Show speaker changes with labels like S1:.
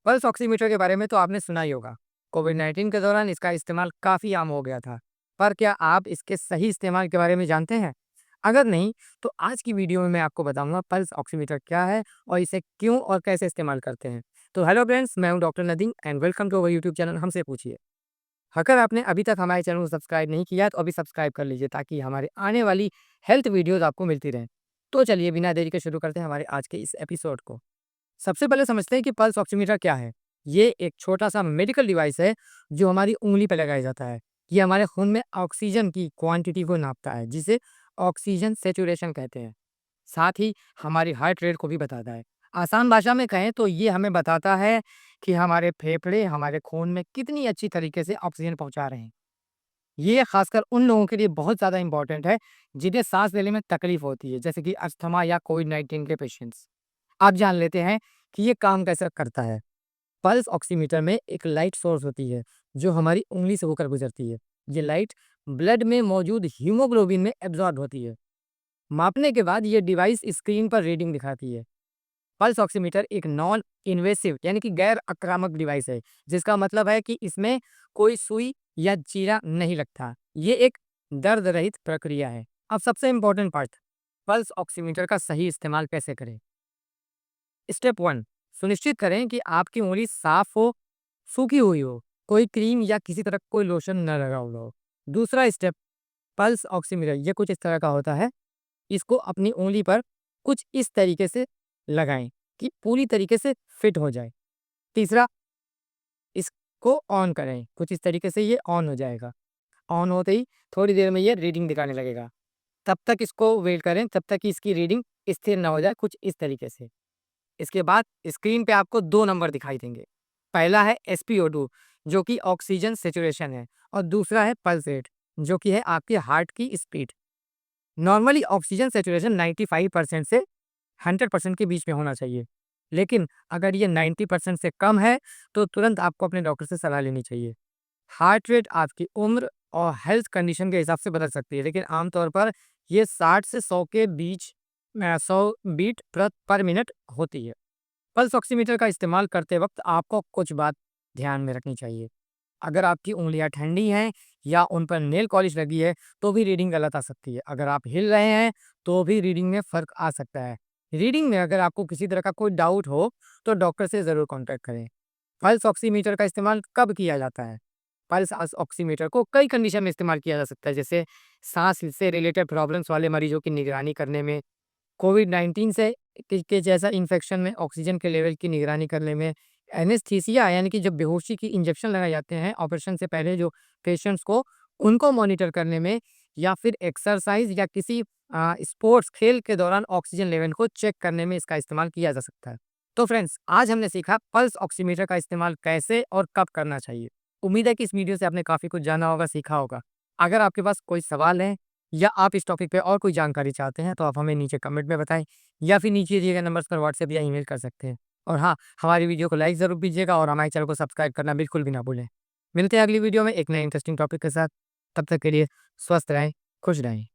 S1: Pulse oximeter के बारे में तो आपने सुना ही होगा। कोविड-19 के दौरान इसका इस्तेमाल काफ़ी आम हो गया था। पर क्या आप इसके सही इस्तेमाल के बारे में जानते हैं? अगर नहीं, तो आज की वीडियो में मैं आपको बताऊँगा पल्स ऑक्सीमीटर क्या है और इसे क्यों और कैसे इस्तेमाल करते हैं। तो हेलो फ्रेंड्स, मैं हूँ doctor Nadeem and welcome to our YouTube channel हमसे पूछिए। अगर आपने अभी तक हमारे चैनल को सब्सक्राइब नहीं किया है, तो अभी सब्सक्राइब कर लीजिए ताकि हमारे आने वाली हेल्थ वीडियोज़ आपको मिलती रहें। तो चलिए बिना देरी के शुरू करते हैं हमारे आज के इस एपिसोड को। सबसे पहले समझते हैं कि पल्स ऑक्सीमीटर क्या है। ये एक छोटा-सा मेडिकल डिवाइस है जो हमारी उँगली पे लगाया जाता है। ये हमारे खून में ऑक्सीजन की क्वांटिटी को नापता है, जिसे ऑक्सीजन सैचुरेशन कहते हैं। साथ ही हमारी हार्ट रेट को भी बताता है। आसान भाषा में कहें तो ये हमें बताता है कि हमारे फेफड़े हमारे खून में कितनी अच्छी तरीके से ऑक्सीजन पहुँचा रहे हैं। ये खासकर उन लोगों के लिए बहुत ज़्यादा इम्पोर्टेंट है जिन्हें सांस लेने में तकलीफ होती है, जैसे कि अस्थमा या कोविड-19 के पेशेंट्स। आप जान लेते हैं कि ये काम कैसे करता है। पल्स ऑक्सीमीटर में एक लाइट सोर्स होती है जो हमारी उंगली से होकर गुजरती है। ये लाइट ब्लड में मौजूद हीमोग्लोबिन में एब्जॉर्ब होती है। मापने के बाद ये डिवाइस स्क्रीन पर रीडिंग दिखाती है। पल्स ऑक्सीमीटर एक नॉन इन्वेसिव यानी कि गैर आक्रामक डिवाइस है, जिसका मतलब है कि इसमें कोई सुई या चीरा नहीं लगता। ये एक दर्द रहित प्रक्रिया है। अब सबसे इंपॉर्टेंट पार्ट, पल्स ऑक्सीमीटर का सही इस्तेमाल कैसे करें। स्टेप 1, सुनिश्चित करें कि आपकी उंगली साफ हो, सूखी हुई हो, कोई क्रीम या किसी तरह कोई लोशन न लगा हुआ हो। दूसरा स्टेप, पल्स ऑक्सीमीटर ये कुछ इस तरह का होता है। इसको अपनी उंगली पर कुछ इस तरीके से लगाएं कि पूरी तरीके से फिट हो जाए। तीसरा, इसको ऑन करें, कुछ इस तरीके से ये ऑन हो जाएगा। ऑन होते ही थोड़ी देर में ये रीडिंग दिखाने लगेगा। तब तक इसको वेट करें, तब तक कि इसकी रीडिंग स्थिर ना हो जाए, कुछ इस तरीके से। इसके बाद स्क्रीन पे आपको 2 नंबर दिखाई देंगे। पहला है एसपीओ2 जो कि ऑक्सीजन सैचुरेशन है, और दूसरा है पल्स रेट जो कि है आपके हार्ट की स्पीड। नॉर्मली ऑक्सीजन सैचुरेशन 95% से 100% के बीच में होना चाहिए। लेकिन अगर ये 90% से कम है तो तुरंत आपको अपने डॉक्टर से सलाह लेनी चाहिए। हार्ट रेट आपकी उम्र और हेल्थ कंडीशन के हिसाब से बदल सकती है, लेकिन आमतौर पर ये 60 से 100 के बीच 100 बीट पर मिनट होती है। पल्स ऑक्सीमीटर का इस्तेमाल करते वक्त आपको कुछ बात ध्यान में रखनी चाहिए। अगर आपकी उँगलियां ठंडी हैं या उन पर नेल पॉलिश लगी है तो भी रीडिंग गलत आ सकती है। अगर आप हिल रहे हैं तो भी रीडिंग में फ़र्क आ सकता है। रीडिंग में अगर आपको किसी तरह का कोई डाउट हो तो डॉक्टर से ज़रूर कॉन्टैक्ट करें। पल्स ऑक्सीमीटर का इस्तेमाल कब किया जाता है? पल्स ऑक्सीमीटर को कई कंडीशन में इस्तेमाल किया जा सकता है, जैसे सांस से रिलेटेड प्रॉब्लम्स वाले मरीजों की निगरानी करने में, कोविड-19 से के जैसा इन्फेक्शन में ऑक्सीजन के लेवल की निगरानी करने में, एनेस्थीसिया यानी कि जब बेहोशी की इंजेक्शन लगाए जाते हैं ऑपरेशन से पहले जो पेशेंट्स को, उनको मॉनिटर करने में, या फिर एक्सरसाइज या किसी स्पोर्ट्स खेल के दौरान ऑक्सीजन लेवल को चेक करने में इसका इस्तेमाल किया जा सकता है। तो फ्रेंड्स, आज हमने सीखा पल्स ऑक्सीमीटर का इस्तेमाल कैसे और कब करना चाहिए। उम्मीद है कि इस वीडियो से आपने काफ़ी कुछ जाना होगा, सीखा होगा। अगर आपके पास कोई सवाल है या आप इस टॉपिक पे और कोई जानकारी चाहते हैं तो आप हमें नीचे कमेंट में बताएं, या फिर नीचे दिए गए नंबर्स पर व्हाट्सएप या ईमेल कर सकते हैं। और हाँ, हमारी वीडियो को लाइक ज़रूर कीजिएगा और हमारे चैनल को सब्सक्राइब करना बिल्कुल भी ना भूलें। मिलते हैं अगली वीडियो में एक नए इंटरेस्टिंग टॉपिक के साथ। तब तक के लिए स्वस्थ रहें, खुश रहें।